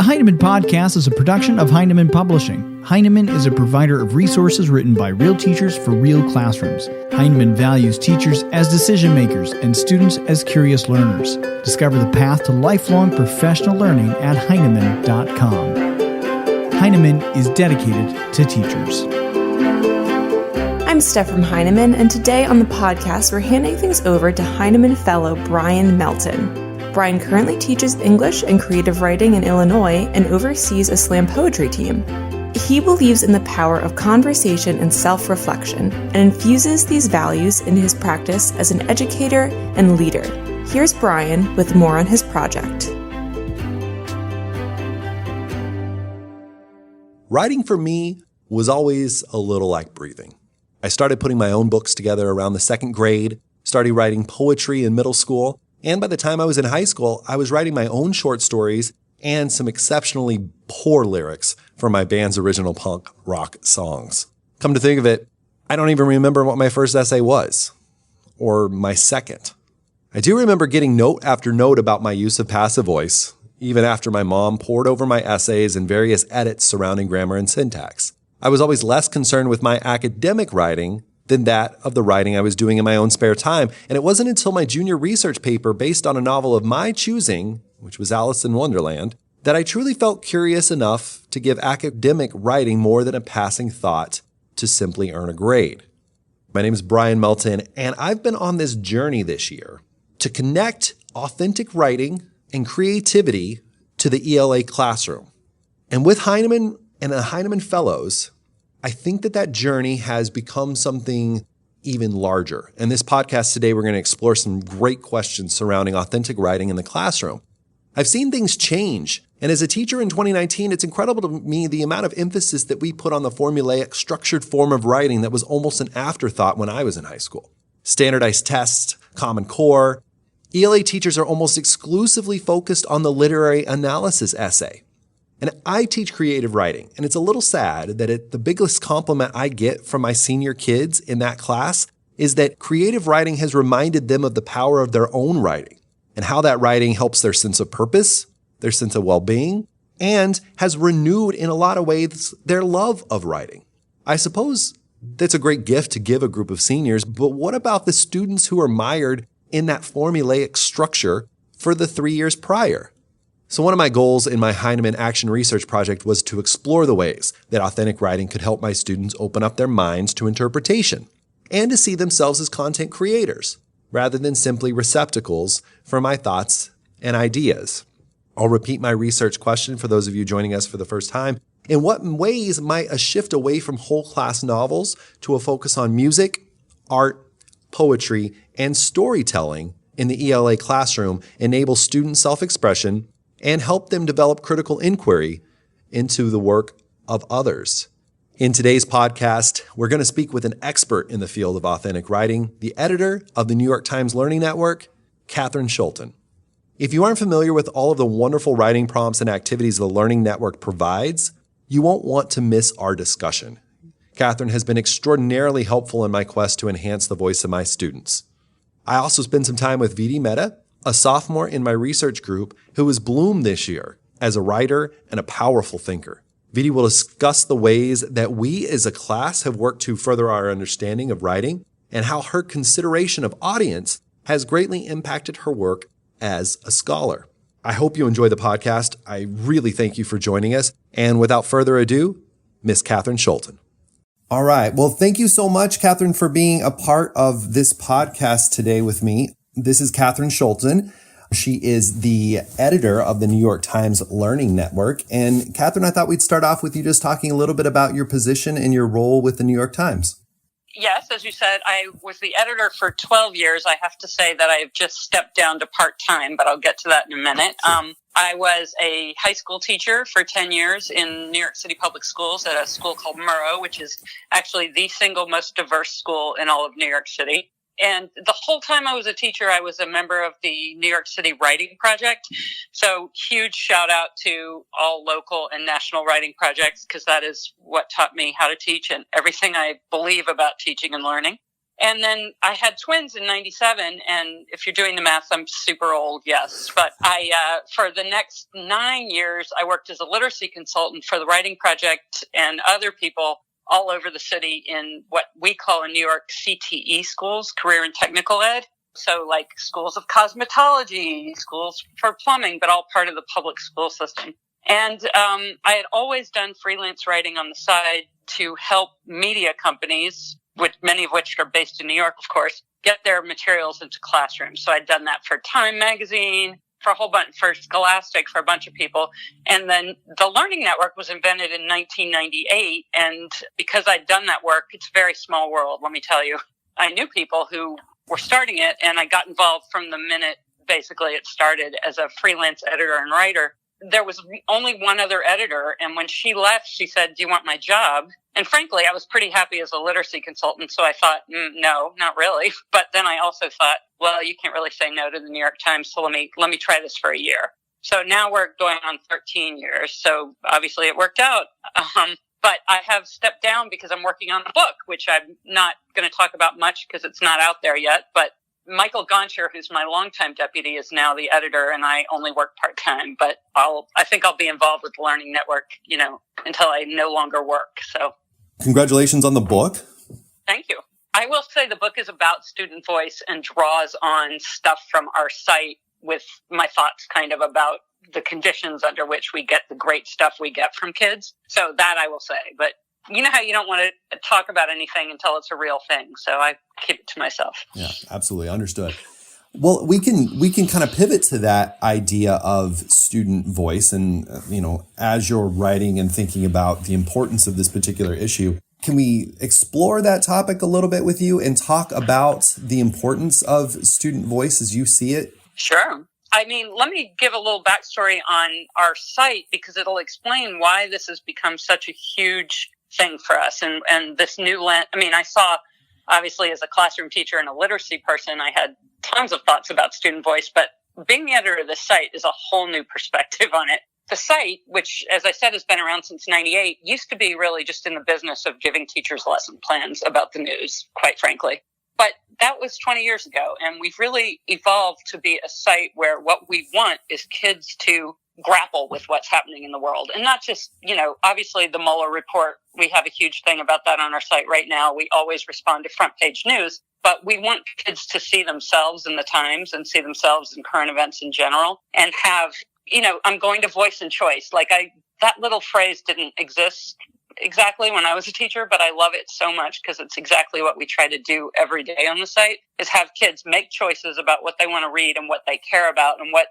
The Heinemann Podcast is a production of Heinemann Publishing. Heinemann is a provider of resources written by real teachers for real classrooms. Heinemann values teachers as decision makers and students as curious learners. Discover the path to lifelong professional learning at Heinemann.com. Heinemann is dedicated to teachers. I'm Steph from Heinemann, and today on the podcast, we're handing things over to Heinemann Fellow Brian Melton. Brian currently teaches English and creative writing in Illinois and oversees a slam poetry team. He believes in the power of conversation and self-reflection and infuses these values into his practice as an educator and leader. Here's Brian with more on his project. Writing for me was always a little like breathing. I started putting my own books together around the second grade, started writing poetry in middle school, and by the time I was in high school, I was writing my own short stories and some exceptionally poor lyrics for my band's original punk rock songs. Come to think of it, I don't even remember what my first essay was, or my second. I do remember getting note after note about my use of passive voice, even after my mom pored over my essays and various edits surrounding grammar and syntax. I was always less concerned with my academic writing than that of the writing I was doing in my own spare time. And it wasn't until my junior research paper based on a novel of my choosing, which was Alice in Wonderland, that I truly felt curious enough to give academic writing more than a passing thought to simply earn a grade. My name is Brian Melton, and I've been on this journey this year to connect authentic writing and creativity to the ELA classroom. And with Heinemann and the Heinemann Fellows, I think that journey has become something even larger. In this podcast today, we're going to explore some great questions surrounding authentic writing in the classroom. I've seen things change. And as a teacher in 2019, it's incredible to me the amount of emphasis that we put on the formulaic, structured form of writing that was almost an afterthought when I was in high school. Standardized tests, Common Core. ELA teachers are almost exclusively focused on the literary analysis essay. And I teach creative writing, and it's a little sad that the biggest compliment I get from my senior kids in that class is that creative writing has reminded them of the power of their own writing and how that writing helps their sense of purpose, their sense of well-being, and has renewed in a lot of ways their love of writing. I suppose that's a great gift to give a group of seniors, but what about the students who are mired in that formulaic structure for the 3 years prior? So one of my goals in my Heinemann Action Research Project was to explore the ways that authentic writing could help my students open up their minds to interpretation and to see themselves as content creators rather than simply receptacles for my thoughts and ideas. I'll repeat my research question for those of you joining us for the first time. In what ways might a shift away from whole class novels to a focus on music, art, poetry, and storytelling in the ELA classroom enable student self-expression and help them develop critical inquiry into the work of others? In today's podcast, we're going to speak with an expert in the field of authentic writing, the editor of the New York Times Learning Network, Kathryn Schulten. If you aren't familiar with all of the wonderful writing prompts and activities the Learning Network provides, you won't want to miss our discussion. Kathryn has been extraordinarily helpful in my quest to enhance the voice of my students. I also spent some time with Vidi Mehta, a sophomore in my research group who has bloomed this year as a writer and a powerful thinker. Vidi will discuss the ways that we as a class have worked to further our understanding of writing and how her consideration of audience has greatly impacted her work as a scholar. I hope you enjoy the podcast. I really thank you for joining us. And without further ado, Miss Kathryn Schulten. All right. Well, thank you so much, Kathryn, for being a part of this podcast today with me. This is Kathryn Schulten. She is the editor of the New York Times Learning Network. And Kathryn, I thought we'd start off with you just talking a little bit about your position and your role with the New York Times. Yes, as you said, I was the editor for 12 years. I have to say that I've just stepped down to part-time, but I'll get to that in a minute. I was a high school teacher for 10 years in New York City public schools at a school called Murrow, which is actually the single most diverse school in all of New York City. And the whole time I was a teacher, I was a member of the New York City Writing Project. So huge shout out to all local and national writing projects, because that is what taught me how to teach and everything I believe about teaching and learning. And then I had twins in 97. And if you're doing the math, I'm super old. Yes. But for the next 9 years, I worked as a literacy consultant for the Writing Project and other people all over the city in what we call in New York CTE schools, career and technical ed. So like schools of cosmetology, schools for plumbing, but all part of the public school system. And I had always done freelance writing on the side to help media companies, many of which are based in New York, of course, get their materials into classrooms. So I'd done that for Time Magazine, for a whole bunch, for Scholastic, for a bunch of people. And then the Learning Network was invented in 1998. And because I'd done that work, it's a very small world, let me tell you. I knew people who were starting it, and I got involved from the minute, basically, it started as a freelance editor and writer. There was only one other editor, and when she left, she said, "Do you want my job?" And frankly, I was pretty happy as a literacy consultant, so I thought, no, not really. But then I also thought, well, you can't really say no to the New York Times, so let me try this for a year. So now we're going on 13 years, so obviously it worked out. But I have stepped down because I'm working on a book, which I'm not going to talk about much because it's not out there yet. But Michael Goncher, who's my longtime deputy, is now the editor, and I only work part-time. But I think I'll be involved with the Learning Network, until I no longer work. So, congratulations on the book. Thank you. I will say the book is about student voice and draws on stuff from our site with my thoughts kind of about the conditions under which we get the great stuff we get from kids. So that I will say. But you know how you don't want to talk about anything until it's a real thing. So I keep it to myself. Yeah, absolutely. Understood. Well, we can kind of pivot to that idea of student voice. And, as you're writing and thinking about the importance of this particular issue, can we explore that topic a little bit with you and talk about the importance of student voice as you see it? Sure. I mean, let me give a little backstory on our site because it'll explain why this has become such a huge thing for us. And this new lens, I saw, obviously, as a classroom teacher and a literacy person, I had tons of thoughts about student voice, but being the editor of the site is a whole new perspective on it. The site, which, as I said, has been around since 98, used to be really just in the business of giving teachers lesson plans about the news, quite frankly. But that was 20 years ago, and we've really evolved to be a site where what we want is kids to grapple with what's happening in the world. And not just, obviously the Mueller report, we have a huge thing about that on our site right now. We always respond to front page news, but we want kids to see themselves in the Times and see themselves in current events in general and have, I'm going to voice and choice. That little phrase didn't exist exactly when I was a teacher, but I love it so much because it's exactly what we try to do every day on the site is have kids make choices about what they want to read and what they care about and what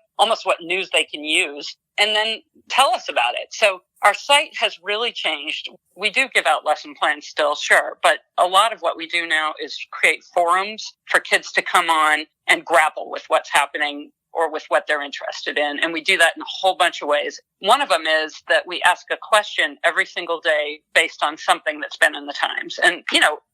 news they can use and then tell us about it. So our site has really changed. We do give out lesson plans still, sure, but a lot of what we do now is create forums for kids to come on and grapple with what's happening or with what they're interested in. And we do that in a whole bunch of ways. One of them is that we ask a question every single day based on something that's been in the Times. And,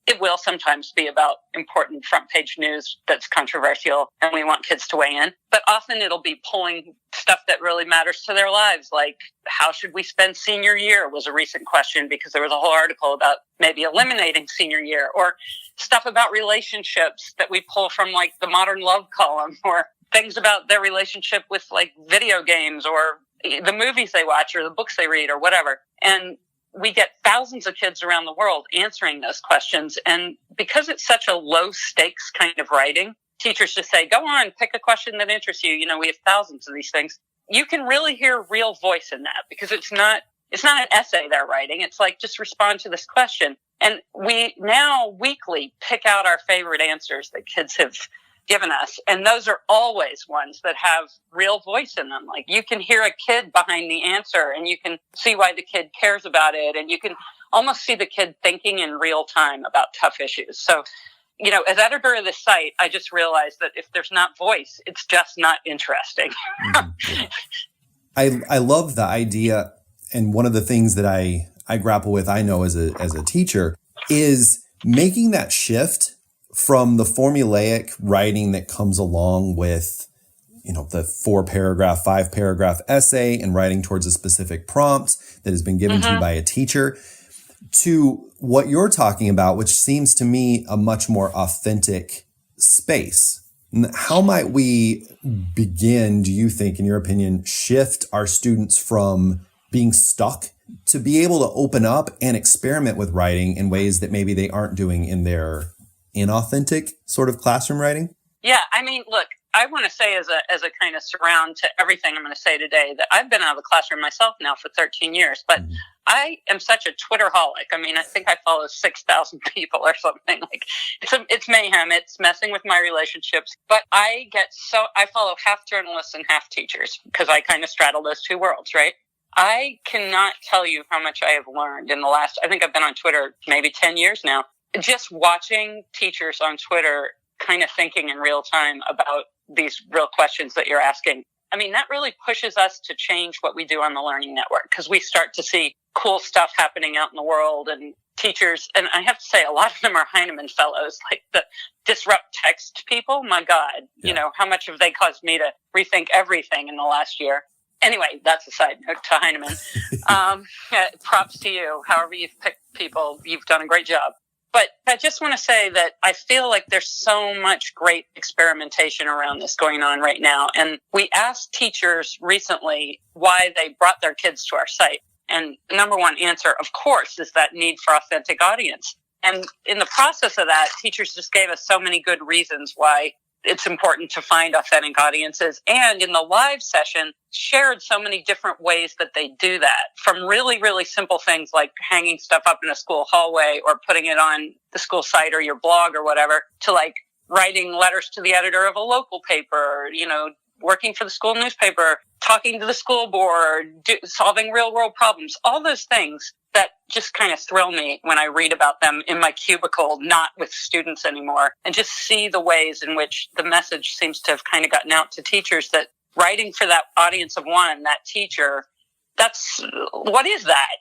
it will sometimes be about important front page news that's controversial and we want kids to weigh in. But often it'll be pulling stuff that really matters to their lives. Like, how should we spend senior year was a recent question because there was a whole article about maybe eliminating senior year, or stuff about relationships that we pull from the Modern Love column, or things about their relationship with video games or the movies they watch or the books they read or whatever. And we get thousands of kids around the world answering those questions. And because it's such a low stakes kind of writing, teachers just say, go on, pick a question that interests you. We have thousands of these things. You can really hear real voice in that because it's not an essay they're writing. It's just respond to this question. And we now weekly pick out our favorite answers that kids have given us. And those are always ones that have real voice in them. You can hear a kid behind the answer and you can see why the kid cares about it. And you can almost see the kid thinking in real time about tough issues. So, as editor of the site, I just realized that if there's not voice, it's just not interesting. I love the idea. And one of the things that I grapple with, I know as a teacher, is making that shift from the formulaic writing that comes along with, the 4-paragraph, 5-paragraph essay and writing towards a specific prompt that has been given to you by a teacher, to what you're talking about, which seems to me a much more authentic space. How might we begin, do you think, in your opinion, shift our students from being stuck to be able to open up and experiment with writing in ways that maybe they aren't doing in their inauthentic sort of classroom writing? Yeah, I mean, look, I want to say as a kind of surround to everything I'm going to say today that I've been out of the classroom myself now for 13 years, but I am such a Twitterholic. I mean, I think I follow 6,000 people or something. Like, it's mayhem. It's messing with my relationships. But I follow half journalists and half teachers because I kind of straddle those two worlds, right? I cannot tell you how much I have learned in the last, I think I've been on Twitter maybe 10 years now, just watching teachers on Twitter kind of thinking in real time about these real questions that you're asking. I mean, that really pushes us to change what we do on the Learning Network because we start to see cool stuff happening out in the world, and teachers, and I have to say a lot of them are Heinemann Fellows, like the disrupt text people. My God, you know, how much have they caused me to rethink everything in the last year? Anyway, that's a side note to Heinemann. Props to you. However you've picked people, you've done a great job. But I just want to say that I feel like there's so much great experimentation around this going on right now. And we asked teachers recently why they brought their kids to our site. And the number one answer, of course, is that need for authentic audience. And in the process of that, teachers just gave us so many good reasons why it's important to find authentic audiences. And in the live session, shared so many different ways that they do that, from really, really simple things like hanging stuff up in a school hallway or putting it on the school site or your blog or whatever, to like writing letters to the editor of a local paper, you know, working for the school newspaper, talking to the school board, solving real world problems, all those things that just kind of thrill me when I read about them in my cubicle, not with students anymore, and just see the ways in which the message seems to have kind of gotten out to teachers that writing for that audience of one, that teacher, what is that?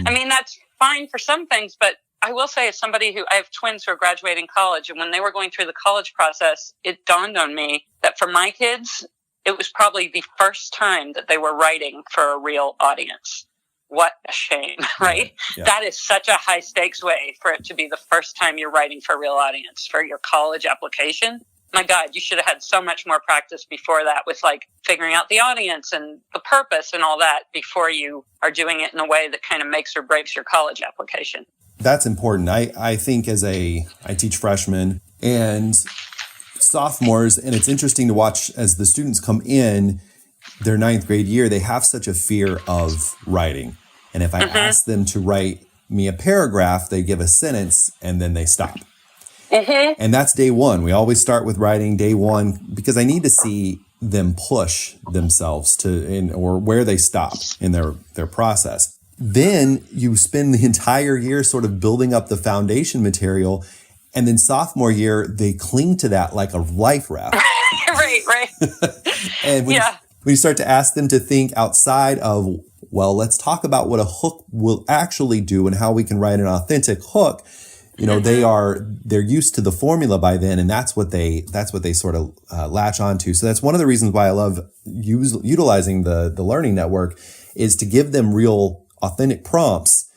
I mean, that's fine for some things, but I will say, as somebody I have twins who are graduating college, and when they were going through the college process, it dawned on me that for my kids, it was probably the first time that they were writing for a real audience. What a shame, right? Yeah. That is such a high stakes way for it to be the first time you're writing for a real audience for your college application. My God, you should have had so much more practice before that with like figuring out the audience and the purpose and all that before you are doing it in a way that kind of makes or breaks your college application. That's important. I think I teach freshmen and sophomores, and it's interesting to watch as the students come in their 9th grade year, they have such a fear of writing. And if I ask them to write me a paragraph, they give a sentence and then they stop. And that's day one. We always start with writing day one because I need to see them push themselves or where they stop in their process. Then you spend the entire year sort of building up the foundation material. And then sophomore year, they cling to that like a life raft. Right. And when you start to ask them to think outside of, well, let's talk about what a hook will actually do and how we can write an authentic hook. You know, they're used to the formula by then, and that's what they sort of latch onto. So that's one of the reasons why I love utilizing the Learning Network, is to give them real authentic prompts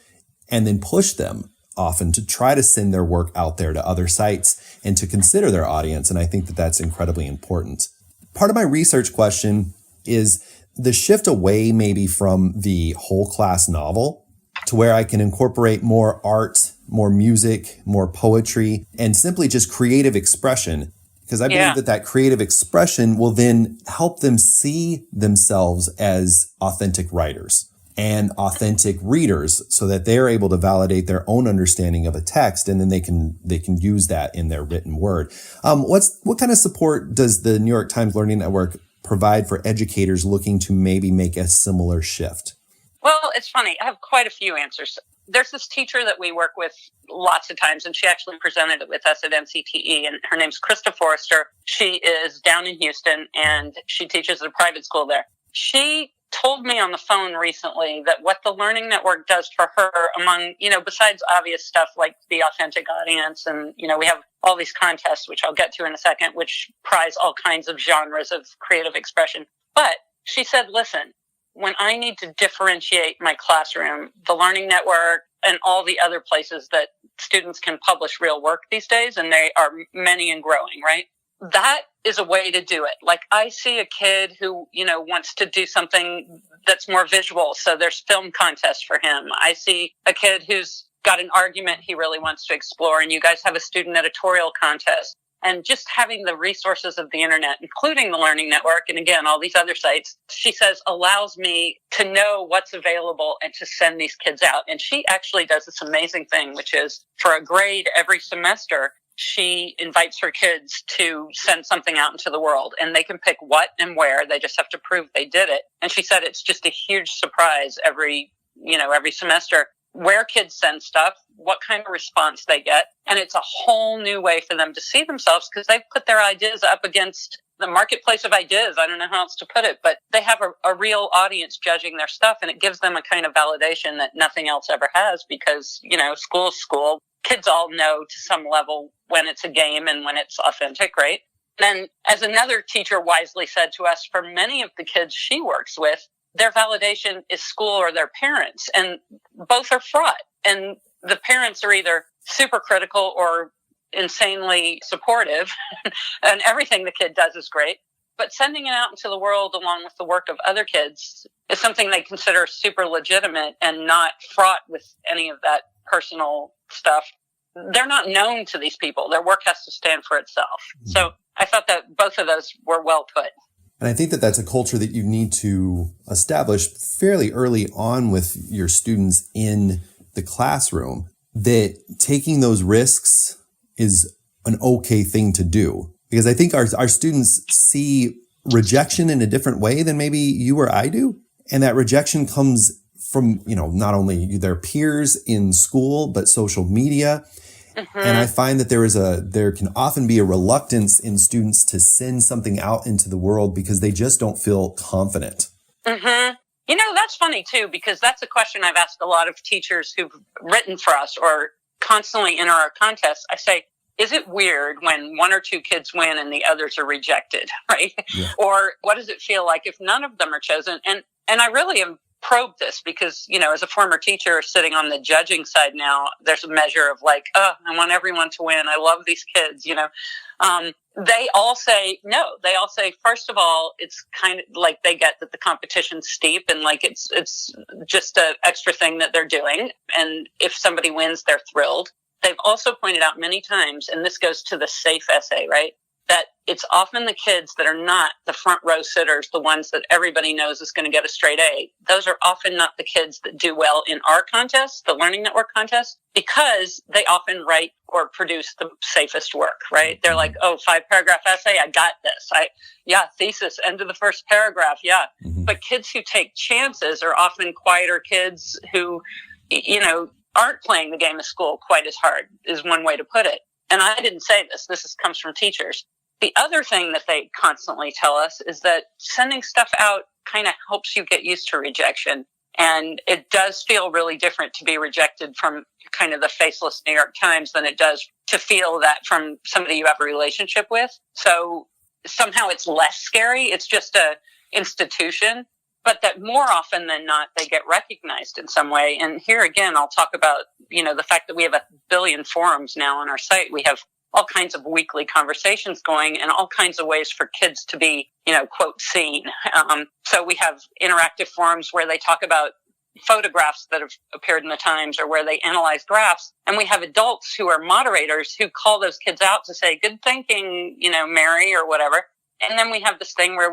and then push them often to try to send their work out there to other sites and to consider their audience. And I think that that's incredibly important. Part of my research question is the shift away maybe from the whole class novel to where I can incorporate more art, more music, more poetry, and simply just creative expression. Because I believe that creative expression will then help them see themselves as authentic writers and authentic readers, so that they're able to validate their own understanding of a text, and then they can use that in their written word. What kind of support does the New York Times Learning Network provide for educators looking to maybe make a similar shift? Well, it's funny. I have quite a few answers. There's this teacher that we work with lots of times, and she actually presented it with us at NCTE, and her name's Krista Forrester. She is down in Houston, and she teaches at a private school there. She told me on the phone recently that what the Learning Network does for her, among, besides obvious stuff like the authentic audience, and, we have all these contests, which I'll get to in a second, which prize all kinds of genres of creative expression. But she said, listen, when I need to differentiate my classroom, the Learning Network, and all the other places that students can publish real work these days, and they are many and growing, right? That is a way to do it. Like, I see a kid who, wants to do something that's more visual, so there's film contests for him. I see a kid who's got an argument he really wants to explore, and you guys have a student editorial contest. And just having the resources of the internet, including the Learning Network, and again, all these other sites, she says, allows me to know what's available and to send these kids out. And she actually does this amazing thing, which is for a grade every semester, she invites her kids to send something out into the world, and they can pick what and where. They just have to prove they did it. And she said it's just a huge surprise every semester where kids send stuff, what kind of response they get. And it's a whole new way for them to see themselves, because they've put their ideas up against the marketplace of ideas. I don't know how else to put it, but they have a real audience judging their stuff, and it gives them a kind of validation that nothing else ever has, because, school's school. Kids all know to some level when it's a game and when it's authentic, right? And as another teacher wisely said to us, for many of the kids she works with, their validation is school or their parents, and both are fraught. And the parents are either super critical or insanely supportive, and everything the kid does is great. But sending it out into the world along with the work of other kids is something they consider super legitimate and not fraught with any of that personal stuff. They're not known to these people. Their work has to stand for itself. So I thought that both of those were well put. And I think that that's a culture that you need to establish fairly early on with your students in the classroom, that taking those risks is an okay thing to do. Because I think our students see rejection in a different way than maybe you or I do. And that rejection comes from, not only their peers in school, but social media. Mm-hmm. And I find that there can often be a reluctance in students to send something out into the world because they just don't feel confident. Mm-hmm. That's funny too, because that's a question I've asked a lot of teachers who've written for us or constantly enter our contests. I say, is it weird when one or two kids win and the others are rejected, right? Yeah. Or what does it feel like if none of them are chosen? And I really am probed this because, as a former teacher sitting on the judging side now, there's a measure of like, I want everyone to win. I love these kids, They all say no. They all say, first of all, it's kind of like they get that the competition's steep and like it's just an extra thing that they're doing. And if somebody wins, they're thrilled. They've also pointed out many times, and this goes to the safe essay, right? That it's often the kids that are not the front row sitters, the ones that everybody knows is going to get a straight A. Those are often not the kids that do well in our contest, the Learning Network contest, because they often write or produce the safest work, right? They're like, 5-paragraph essay, I got this. Thesis, end of the first paragraph, yeah. Mm-hmm. But kids who take chances are often quieter kids who, aren't playing the game of school quite as hard, is one way to put it. And I didn't say this. This comes from teachers. The other thing that they constantly tell us is that sending stuff out kind of helps you get used to rejection. And it does feel really different to be rejected from kind of the faceless New York Times than it does to feel that from somebody you have a relationship with. So somehow it's less scary. It's just a institution. But that more often than not, they get recognized in some way. And here again, I'll talk about, the fact that we have 1 billion forums now on our site. We have all kinds of weekly conversations going and all kinds of ways for kids to be, quote, seen. So we have interactive forums where they talk about photographs that have appeared in the Times or where they analyze graphs. And we have adults who are moderators who call those kids out to say, good thinking, Mary or whatever. And then we have this thing where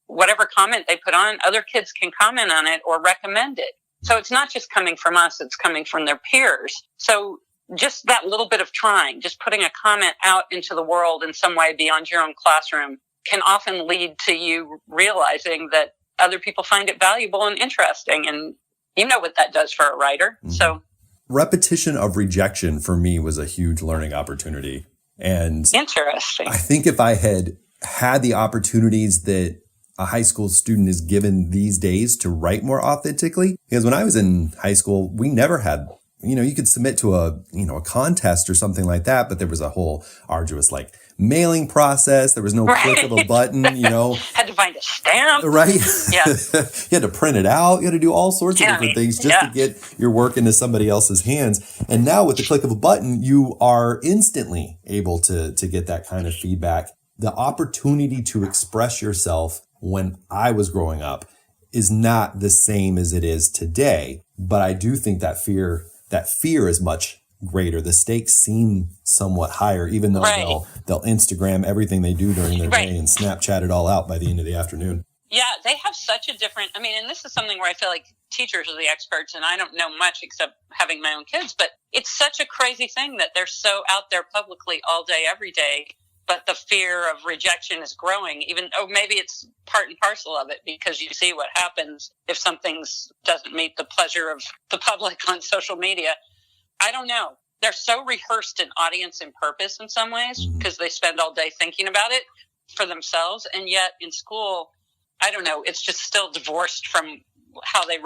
whatever comment they put on, other kids can comment on it or recommend it. So it's not just coming from us, it's coming from their peers. So just that little bit of trying, just putting a comment out into the world in some way beyond your own classroom can often lead to you realizing that other people find it valuable and interesting. And you know what that does for a writer. Mm-hmm. So repetition of rejection for me was a huge learning opportunity. And interesting. I think if I had the opportunities that a high school student is given these days to write more authentically, because when I was in high school, we never had you could submit to a contest or something like that, but there was a whole arduous mailing process. There was no click of a button, Had to find a stamp. Right? Yeah. You had to print it out. You had to do all sorts of different things just to get your work into somebody else's hands. And now with the click of a button, you are instantly able to get that kind of feedback. The opportunity to express yourself when I was growing up is not the same as it is today. But I do think that fear is much greater. The stakes seem somewhat higher, even though they'll Instagram everything they do during their day and Snapchat it all out by the end of the afternoon. Yeah, they have such a different, and this is something where I feel like teachers are the experts and I don't know much except having my own kids, but it's such a crazy thing that they're so out there publicly all day, every day, but the fear of rejection is growing, maybe it's part and parcel of it because you see what happens if something doesn't meet the pleasure of the public on social media. I don't know. They're so rehearsed in audience and purpose in some ways because they spend all day thinking about it for themselves. And yet in school, I don't know, it's just still divorced from how they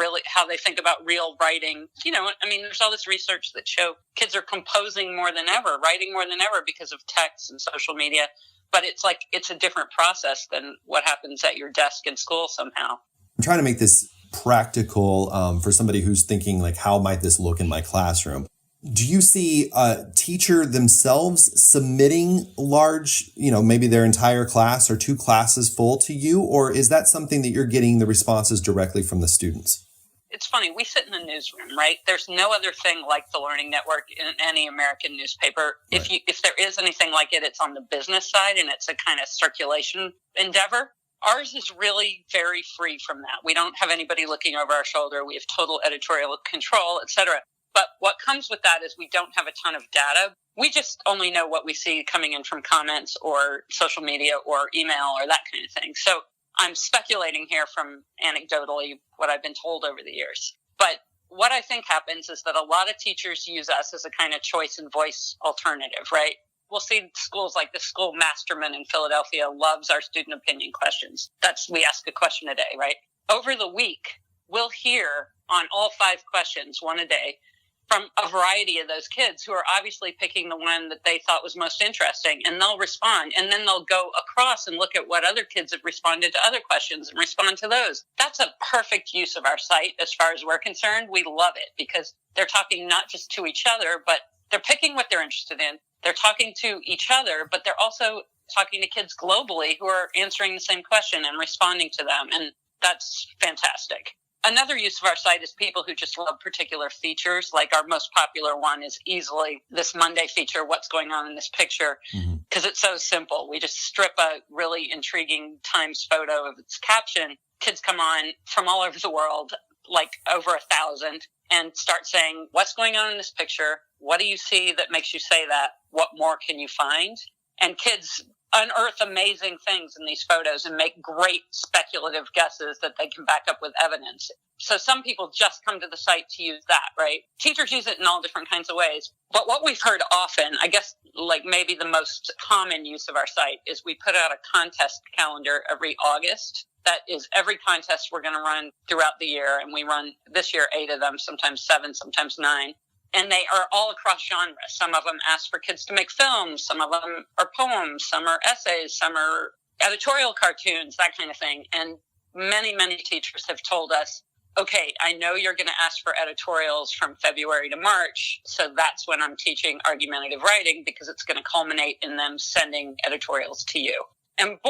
think about real writing. There's all this research that show kids are composing more than ever, writing more than ever because of text and social media. But it's a different process than what happens at your desk in school somehow. I'm trying to make this practical for somebody who's thinking how might this look in my classroom? Do you see a teacher themselves submitting large, maybe their entire class or 2 classes full to you? Or is that something that you're getting the responses directly from the students? It's funny. We sit in the newsroom, right? There's no other thing like the Learning Network in any American newspaper. Right. If there is anything like it, it's on the business side and it's a kind of circulation endeavor. Ours is really very free from that. We don't have anybody looking over our shoulder. We have total editorial control, et cetera. But what comes with that is we don't have a ton of data. We just only know what we see coming in from comments or social media or email or that kind of thing. So I'm speculating here from anecdotally what I've been told over the years. But what I think happens is that a lot of teachers use us as a kind of choice and voice alternative, right? We'll see schools like the school Masterman in Philadelphia loves our student opinion questions. We ask a question a day, right? Over the week, we'll hear on all 5 questions, one a day, from a variety of those kids who are obviously picking the one that they thought was most interesting, and they'll respond, and then they'll go across and look at what other kids have responded to other questions and respond to those. That's a perfect use of our site as far as we're concerned. We love it because they're talking not just to each other, but they're picking what they're interested in. They're talking to each other, but they're also talking to kids globally who are answering the same question and responding to them, and that's fantastic. Another use of our site is people who just love particular features. Like our most popular one is easily this Monday feature, what's going on in this picture, because it's so simple. We just strip a really intriguing Times photo of its caption. Kids come on from all over the world, like over 1,000, and start saying, what's going on in this picture? What do you see that makes you say that? What more can you find? And kids unearth amazing things in these photos and make great speculative guesses that they can back up with evidence. So some people just come to the site to use that, right? Teachers use it in all different kinds of ways. But what we've heard often, I guess maybe the most common use of our site is we put out a contest calendar every August. That is every contest we're going to run throughout the year. And we run this year 8 of them, sometimes 7, sometimes 9. And they are all across genres. Some of them ask for kids to make films. Some of them are poems. Some are essays. Some are editorial cartoons, that kind of thing. And many, many teachers have told us, okay, I know you're going to ask for editorials from February to March. So that's when I'm teaching argumentative writing because it's going to culminate in them sending editorials to you. And boy,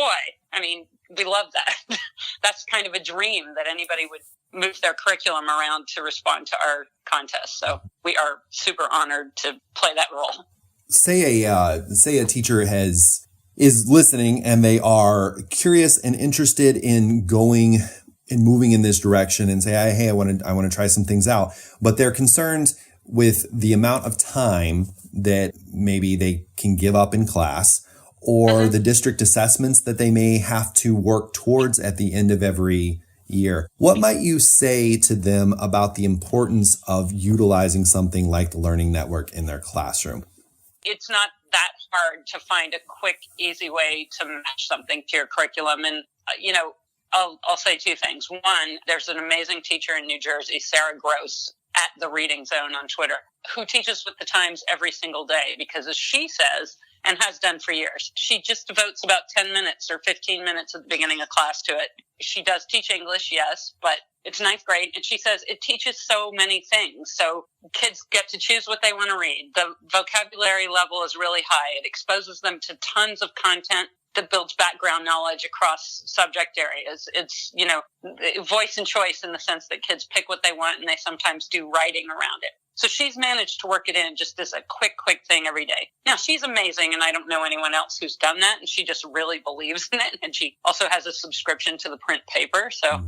we love that. That's kind of a dream that anybody would move their curriculum around to respond to our contest. So we are super honored to play that role. Say a teacher is listening and they are curious and interested in going and moving in this direction and say, hey, I want to try some things out, but they're concerned with the amount of time that maybe they can give up in class or the district assessments that they may have to work towards at the end of every year. What might you say to them about the importance of utilizing something like the Learning Network in their classroom? It's not that hard to find a quick, easy way to match something to your curriculum. And, I'll say 2 things. One, there's an amazing teacher in New Jersey, Sarah Gross, at the Reading Zone on Twitter, who teaches with the Times every single day, because as she says, and has done for years, she just devotes about 10 minutes or 15 minutes at the beginning of class to it. She does teach English, yes, but it's ninth grade, and she says it teaches so many things. So kids get to choose what they want to read. The vocabulary level is really high. It exposes them to tons of content that builds background knowledge across subject areas. It's, voice and choice in the sense that kids pick what they want and they sometimes do writing around it. So she's managed to work it in just as a quick thing every day. Now, she's amazing, and I don't know anyone else who's done that, and she just really believes in it. And she also has a subscription to the print paper. So,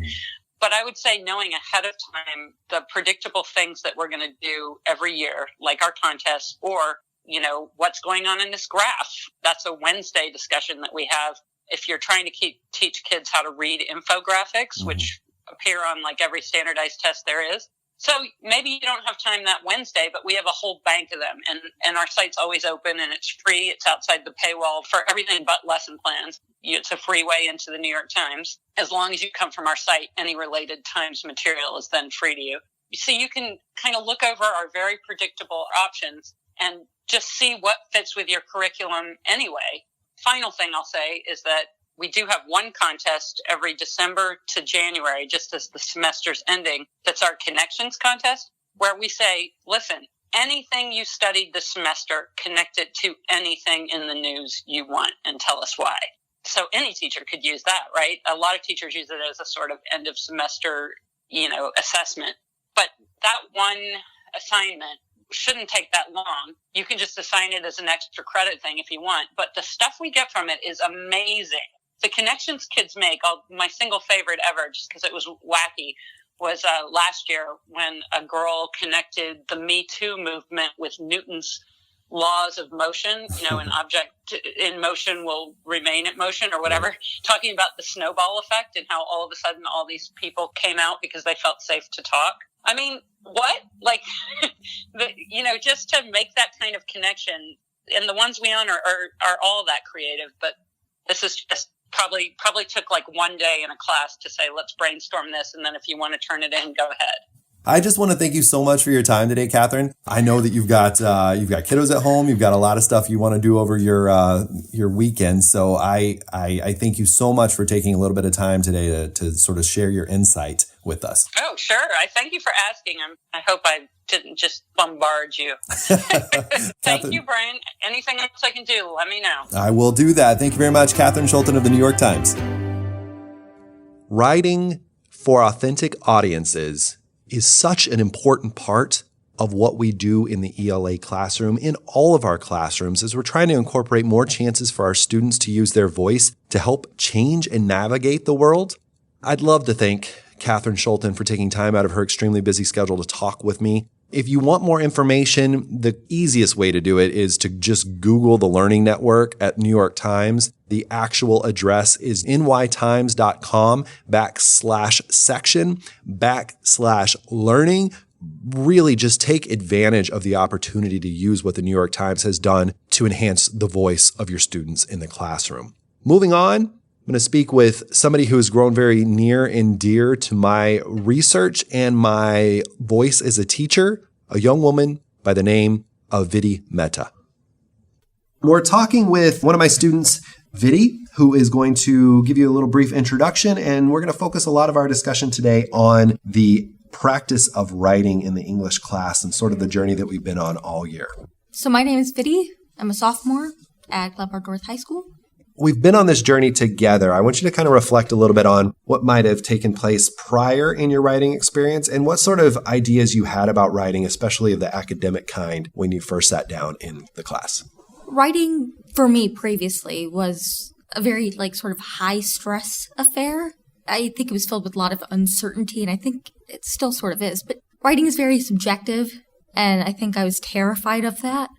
But I would say knowing ahead of time the predictable things that we're going to do every year, like our contests, or what's going on in this graph. That's a Wednesday discussion that we have. If you're trying to teach kids how to read infographics, which appear on like every standardized test there is. So maybe you don't have time that Wednesday, but we have a whole bank of them, and our site's always open and it's free. It's outside the paywall for everything but lesson plans. It's a free way into the New York Times. As long as you come from our site, any related Times material is then free to you. So you can kind of look over our very predictable options and just see what fits with your curriculum anyway. Final thing I'll say is that we do have one contest every December to January, just as the semester's ending. That's our Connections contest, where we say, listen, anything you studied this semester, connect it to anything in the news you want and tell us why. So any teacher could use that, right? A lot of teachers use it as a sort of end of semester, assessment. But that one assignment shouldn't take that long. You can just assign it as an extra credit thing if you want. But the stuff we get from it is amazing. The connections kids make, my single favorite ever, just because it was wacky, was last year when a girl connected the Me Too movement with Newton's laws of motion. An object in motion will remain in motion or whatever, talking about the snowball effect and how all of a sudden all these people came out because they felt safe to talk. I mean, what? Like, just to make that kind of connection, and the ones we own are all that creative, but this is just probably took like one day in a class to say, let's brainstorm this, and then if you want to turn it in, go ahead. I just want to thank you so much for your time today, Catherine. I know that you've got kiddos at home. You've got a lot of stuff you want to do over your weekend. So I thank you so much for taking a little bit of time today to sort of share your insight with us. Oh, sure. I thank you for asking. I hope I didn't just bombard you. Thank you, Brian. Anything else I can do, let me know. I will do that. Thank you very much, Catherine Schulten of the New York Times. Writing for authentic audiences is such an important part of what we do in the ELA classroom, in all of our classrooms, as we're trying to incorporate more chances for our students to use their voice to help change and navigate the world. I'd love to thank Catherine Schulten for taking time out of her extremely busy schedule to talk with me. If you want more information, the easiest way to do it is to just Google the Learning Network at New York Times. The actual address is nytimes.com/section/learning. Really just take advantage of the opportunity to use what the New York Times has done to enhance the voice of your students in the classroom. Moving on, I'm going to speak with somebody who has grown very near and dear to my research and my voice as a teacher, a young woman by the name of Vidhi Mehta. We're talking with one of my students, Vidhi, who is going to give you a little brief introduction, and we're going to focus a lot of our discussion today on the practice of writing in the English class and sort of the journey that we've been on all year. So my name is Vidhi. I'm a sophomore at Glenbard North High School. We've been on this journey together. I want you to kind of reflect a little bit on what might have taken place prior in your writing experience and what sort of ideas you had about writing, especially of the academic kind, when you first sat down in the class. Writing for me previously was a very sort of high stress affair. I think it was filled with a lot of uncertainty, and I think it still sort of is. But writing is very subjective, and I think I was terrified of that.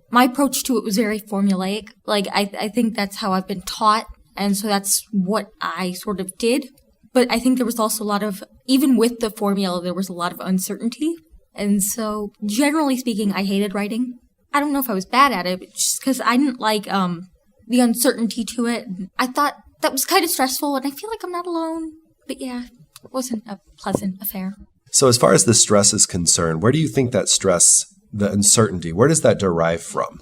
My approach to it was very formulaic. I think that's how I've been taught, and so that's what I sort of did. But I think there was also a lot of, even with the formula, there was a lot of uncertainty. And so, generally speaking, I hated writing. I don't know if I was bad at it, but just because I didn't like the uncertainty to it. I thought that was kind of stressful, and I feel like I'm not alone. But yeah, it wasn't a pleasant affair. So as far as the stress is concerned, where do you think that stress the uncertainty? Where does that derive from?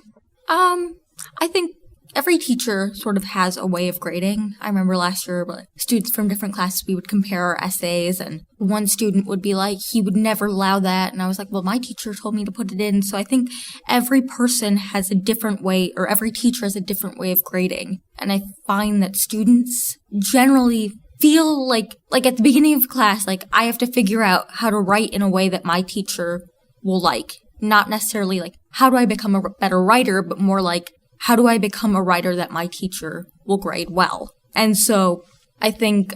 I think every teacher sort of has a way of grading. I remember last year, students from different classes, we would compare our essays, and one student would be like, he would never allow that. And I was like, well, my teacher told me to put it in. So I think every person has a different way, or every teacher has a different way of grading. And I find that students generally feel like at the beginning of class, like I have to figure out how to write in a way that my teacher will like. Not necessarily like, how do I become a better writer, but more like, how do I become a writer that my teacher will grade well? And so I think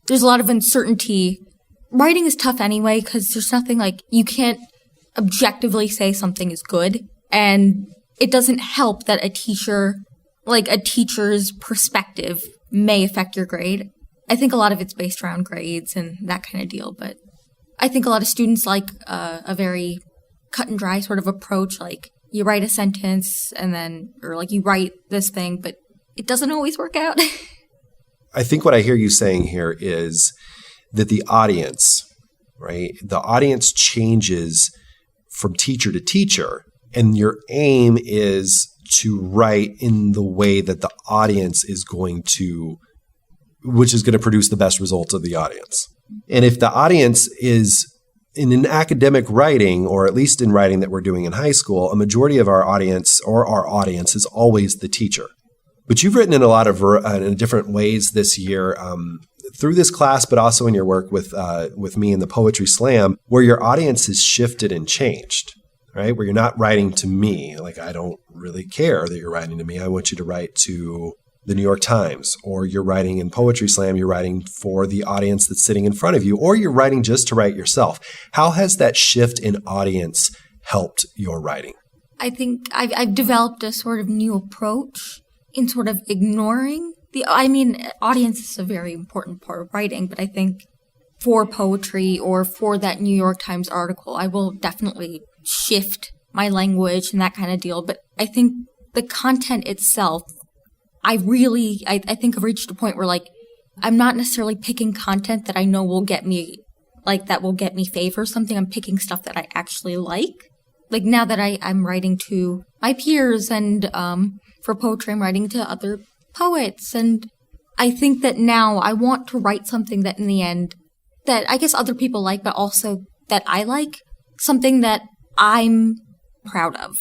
there's a lot of uncertainty. Writing is tough anyway, because there's nothing like, you can't objectively say something is good. And it doesn't help that a teacher's perspective may affect your grade. I think a lot of it's based around grades and that kind of deal. But I think a lot of students like a very cut and dry sort of approach, like you write a sentence and then, or like you write this thing, but it doesn't always work out. I think what I hear you saying here is that the audience, right? The audience changes from teacher to teacher, and your aim is to write in the way that the audience is going to, which is going to produce the best results of the audience. And if the audience is in an academic writing, or at least in writing that we're doing in high school, a majority of our audience is always the teacher. But you've written in a lot of in different ways this year through this class, but also in your work with me in the Poetry Slam, where your audience has shifted and changed, right? Where you're not writing to me, like I don't really care that you're writing to me. I want you to write to the New York Times, or you're writing in Poetry Slam, you're writing for the audience that's sitting in front of you, or you're writing just to write yourself. How has that shift in audience helped your writing? I think I've developed a sort of new approach in sort of ignoring audience is a very important part of writing, but I think for poetry or for that New York Times article, I will definitely shift my language and that kind of deal. But I think the content itself, I think I've reached a point where like I'm not necessarily picking content that I know will get me favor or something. I'm picking stuff that I actually like. Like now that I'm writing to my peers, and for poetry I'm writing to other poets, and I think that now I want to write something that in the end that I guess other people like, but also that I like, something that I'm proud of,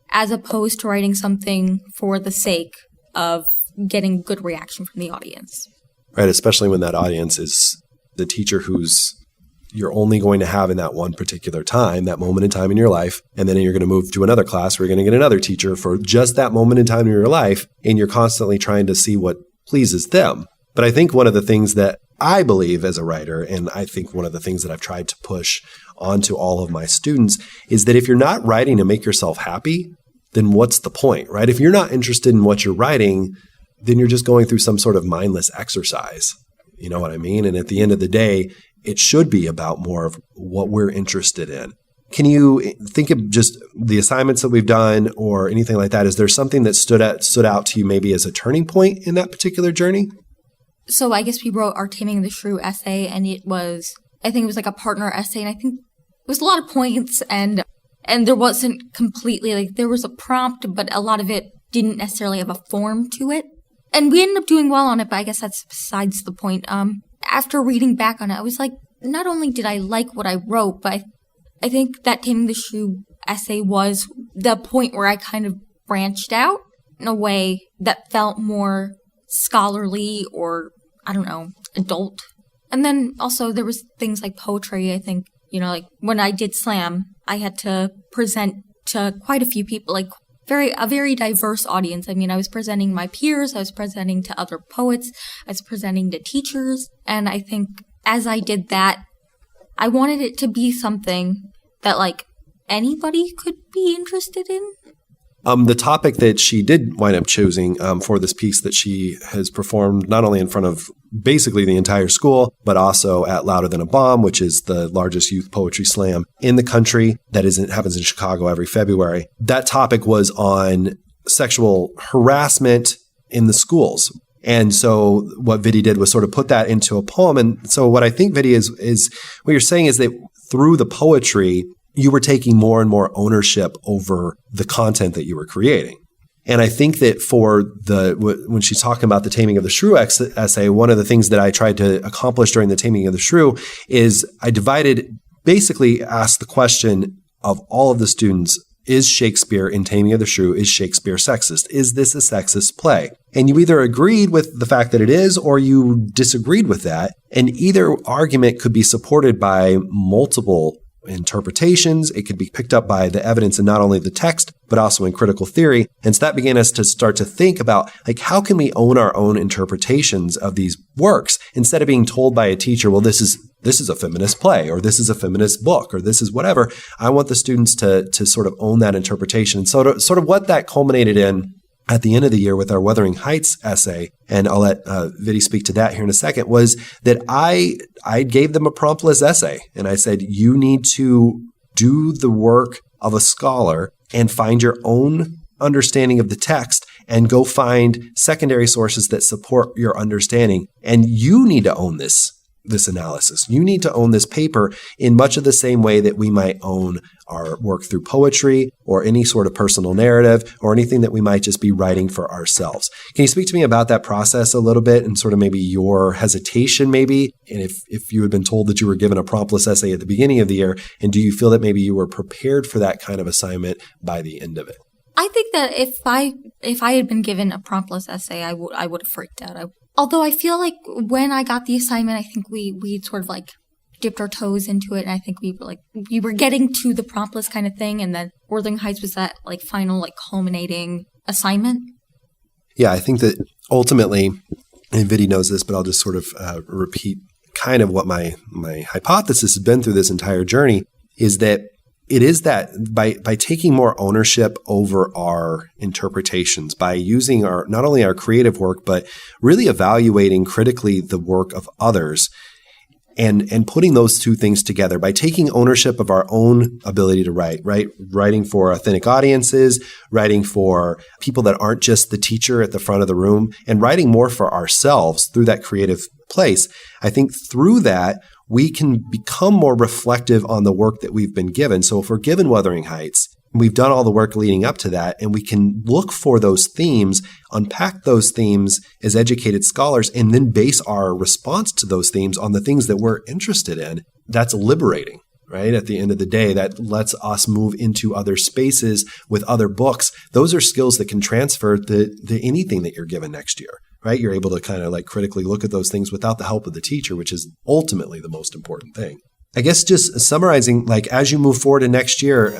as opposed to writing something for the sake of getting good reaction from the audience. Right, especially when that audience is the teacher who's you're only going to have in that one particular time, that moment in time in your life, and then you're going to move to another class where you're going to get another teacher for just that moment in time in your life, and you're constantly trying to see what pleases them. But I think one of the things that I believe as a writer, and I think one of the things that I've tried to push onto all of my students, is that if you're not writing to make yourself happy, then what's the point, right? If you're not interested in what you're writing, then you're just going through some sort of mindless exercise. You know what I mean? And at the end of the day, it should be about more of what we're interested in. Can you think of just the assignments that we've done or anything like that? Is there something that stood out to you maybe as a turning point in that particular journey? So I guess we wrote our Taming the Shrew essay, and I think it was like a partner essay, and I think it was a lot of points, and there wasn't completely, like, there was a prompt, but a lot of it didn't necessarily have a form to it. And we ended up doing well on it, but I guess that's besides the point. After reading back on it, I was like, not only did I like what I wrote, but I think that Taming the Shrew essay was the point where I kind of branched out in a way that felt more scholarly or, I don't know, adult. And then also there was things like poetry, I think, like when I did slam, I had to present to quite a few people, like a very diverse audience. I mean, I was presenting my peers, I was presenting to other poets, I was presenting to teachers, and I think as I did that, I wanted it to be something that, like, anybody could be interested in. The topic that she did wind up choosing for this piece that she has performed not only in front of basically the entire school, but also at Louder Than a Bomb, which is the largest youth poetry slam in the country that happens in Chicago every February. That topic was on sexual harassment in the schools. And so what Viddy did was sort of put that into a poem. And so what I think, Viddy, is what you're saying is that through the poetry, you were taking more and more ownership over the content that you were creating. And I think that when she's talking about the Taming of the Shrew essay, one of the things that I tried to accomplish during the Taming of the Shrew is I basically asked the question of all of the students, is Shakespeare in Taming of the Shrew, is Shakespeare sexist? Is this a sexist play? And you either agreed with the fact that it is, or you disagreed with that. And either argument could be supported by multiple interpretations. It could be picked up by the evidence in not only the text, but also in critical theory. And so that began us to start to think about, like, how can we own our own interpretations of these works instead of being told by a teacher, well, this is a feminist play, or this is a feminist book, or this is whatever. I want the students to sort of own that interpretation. And so sort of what that culminated in at the end of the year with our Wuthering Heights essay, and I'll let Viddy speak to that here in a second, was that I gave them a promptless essay. And I said, you need to do the work of a scholar and find your own understanding of the text and go find secondary sources that support your understanding. And you need to own this analysis. You need to own this paper in much of the same way that we might own our work through poetry or any sort of personal narrative or anything that we might just be writing for ourselves. Can you speak to me about that process a little bit and sort of maybe your hesitation maybe? And if you had been told that you were given a promptless essay at the beginning of the year, and do you feel that maybe you were prepared for that kind of assignment by the end of it? I think that if I had been given a promptless essay, I would have freaked out. Although I feel like when I got the assignment, I think we sort of like dipped our toes into it, and I think we were getting to the promptless kind of thing, and then Wuthering Heights was that like final like culminating assignment. Yeah, I think that ultimately, and Viddy knows this, but I'll just sort of repeat kind of what my hypothesis has been through this entire journey, is that it is that by taking more ownership over our interpretations, by using not only our creative work, but really evaluating critically the work of others and putting those two things together, by taking ownership of our own ability to write, right? Writing for authentic audiences, writing for people that aren't just the teacher at the front of the room, and writing more for ourselves through that creative place. I think through that, we can become more reflective on the work that we've been given. So if we're given Wuthering Heights, we've done all the work leading up to that, and we can look for those themes, unpack those themes as educated scholars, and then base our response to those themes on the things that we're interested in. That's liberating, right? At the end of the day, that lets us move into other spaces with other books. Those are skills that can transfer to anything that you're given next year. Right? You're able to kind of like critically look at those things without the help of the teacher, which is ultimately the most important thing. I guess just summarizing, like as you move forward to next year,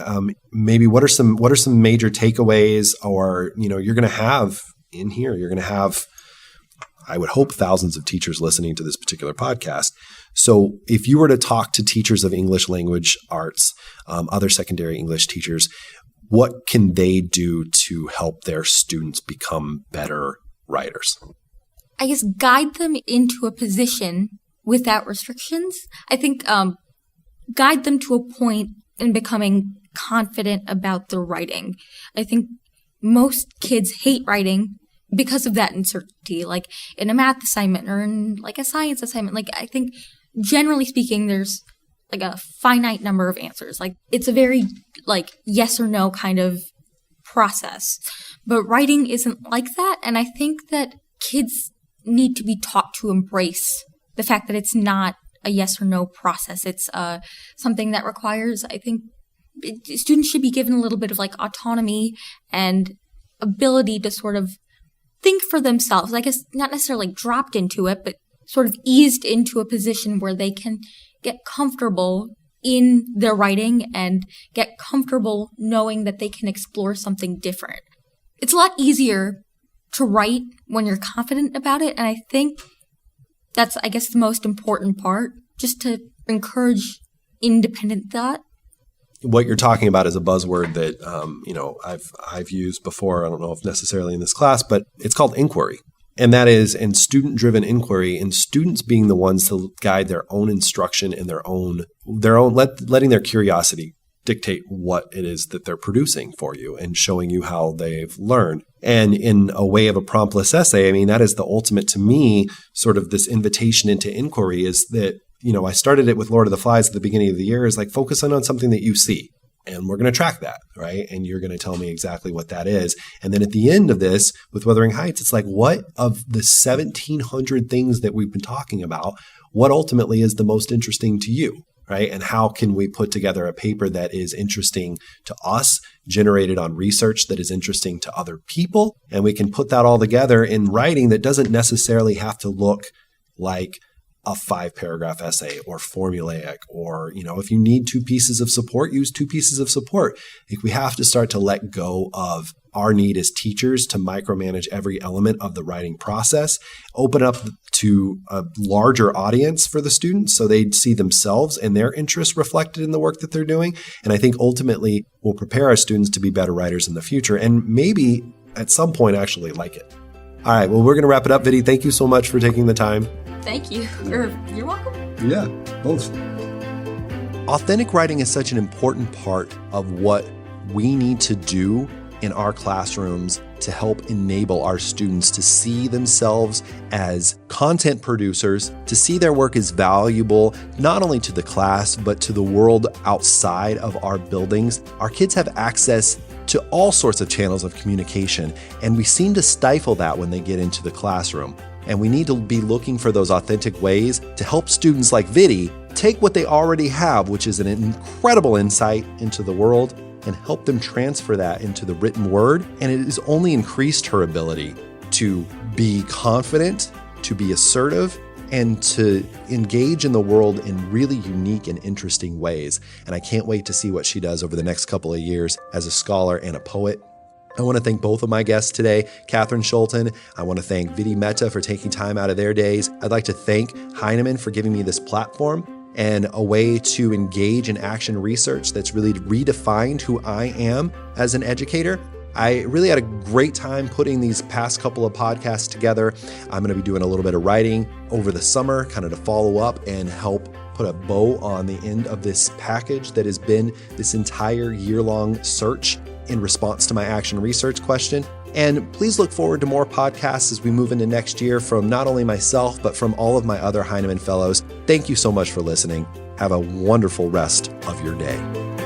maybe what are some major takeaways, or you're going to have in here? You're going to have, I would hope, thousands of teachers listening to this particular podcast. So if you were to talk to teachers of English language arts, other secondary English teachers, what can they do to help their students become better writers? I guess guide them into a position without restrictions. I think guide them to a point in becoming confident about their writing. I think most kids hate writing because of that uncertainty, like in a math assignment or in like a science assignment. Like I think generally speaking, there's like a finite number of answers. Like it's a very like yes or no kind of process. But writing isn't like that, and I think that kids need to be taught to embrace the fact that it's not a yes or no process. It's something that requires, I think, students should be given a little bit of like autonomy and ability to sort of think for themselves. I guess not necessarily dropped into it, but sort of eased into a position where they can get comfortable in their writing and get comfortable knowing that they can explore something different. It's a lot easier to write when you're confident about it, and I think that's, I guess, the most important part, just to encourage independent thought. What you're talking about is a buzzword that I've used before. I don't know if necessarily in this class, but it's called inquiry. And that is in student-driven inquiry, and students being the ones to guide their own instruction and their own letting their curiosity dictate what it is that they're producing for you and showing you how they've learned. And in a way of a promptless essay, I mean, that is the ultimate, to me, sort of this invitation into inquiry, is that I started it with Lord of the Flies at the beginning of the year, is like focusing on something that you see. And we're going to track that, right? And you're going to tell me exactly what that is. And then at the end of this, with Wuthering Heights, it's like, what of the 1,700 things that we've been talking about, what ultimately is the most interesting to you, right? And how can we put together a paper that is interesting to us, generated on research that is interesting to other people? And we can put that all together in writing that doesn't necessarily have to look like a 5-paragraph essay or formulaic, or, if you need 2 pieces of support, use 2 pieces of support. Like, we have to start to let go of our need as teachers to micromanage every element of the writing process, open up to a larger audience for the students so they see themselves and their interests reflected in the work that they're doing. And I think ultimately will prepare our students to be better writers in the future, and maybe at some point actually like it. All right, well, we're going to wrap it up. Vidhi, thank you so much for taking the time. Thank you. You're welcome. Yeah, both. Authentic writing is such an important part of what we need to do in our classrooms to help enable our students to see themselves as content producers, to see their work as valuable, not only to the class, but to the world outside of our buildings. Our kids have access to all sorts of channels of communication, and we seem to stifle that when they get into the classroom. And we need to be looking for those authentic ways to help students like Vidhi take what they already have, which is an incredible insight into the world, and help them transfer that into the written word. And it has only increased her ability to be confident, to be assertive, and to engage in the world in really unique and interesting ways. And I can't wait to see what she does over the next couple of years as a scholar and a poet. I want to thank both of my guests today, Catherine Schulten. I want to thank Vidhi Mehta for taking time out of their days. I'd like to thank Heinemann for giving me this platform and a way to engage in action research that's really redefined who I am as an educator. I really had a great time putting these past couple of podcasts together. I'm going to be doing a little bit of writing over the summer, kind of to follow up and help put a bow on the end of this package that has been this entire year-long search in response to my action research question. And please look forward to more podcasts as we move into next year from not only myself, but from all of my other Heinemann Fellows. Thank you so much for listening. Have a wonderful rest of your day.